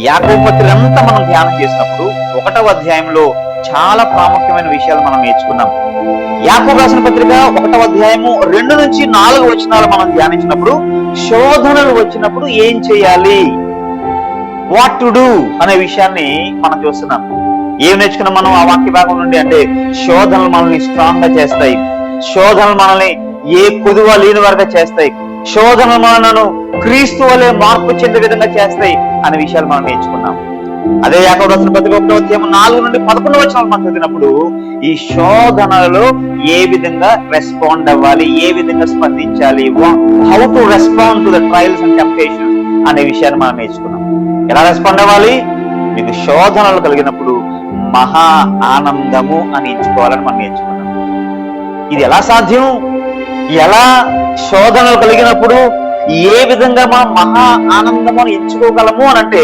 యాకోబు పత్రిక అంతా మనం ధ్యానం చేసినప్పుడు 1వ అధ్యాయంలో చాలా ప్రాముఖ్యమైన విషయాలు మనం నేర్చుకున్నాం. యాకోబు రాసిన పత్రిక 1వ అధ్యాయము 2 నుంచి 4 వచనాలు మనం ధ్యానించినప్పుడు శోధనలు వచ్చినప్పుడు ఏం చేయాలి, వాట్ టు డూ అనే విషయాన్ని మనం చూస్తున్నాం. ఏం నేర్చుకున్నాం మనం ఆ వాక్య భాగం నుండి అంటే, శోధనలు మనల్ని స్ట్రాంగ్ గా చేస్తాయి, శోధనలు మనల్ని ఏ కొదువ లేని వరకు చేస్తాయి, శోధనలు మనలను క్రీస్తు వలె మార్పు చెందే విధంగా చేస్తాయి అనే విషయాలు మనం నేర్చుకున్నాం. అదే యాకోబు రాసిన పత్రిక 1వ అధ్యాయం 4 నుండి 11 వచనాలు మనం చదివినప్పుడు ఈ శోధనలలో ఏ విధంగా రెస్పాండ్ అవ్వాలి, ఏ విధంగా స్పందించాలి, how to respond to the trials and temptations అనే విషయాన్ని మనం నేర్చుకున్నాం. ఎలా రెస్పాండ్ అవ్వాలి? మీకు శోధనలు కలిగినప్పుడు మహా ఆనందము అని ఎంచుకోవాలని మనం నేర్చుకున్నాం. ఇది ఎలా సాధ్యం? ఎలా శోధనలు కలిగినప్పుడు ఏ విధంగా మనం మహా ఆనందము అని ఎంచుకోగలము అని అంటే,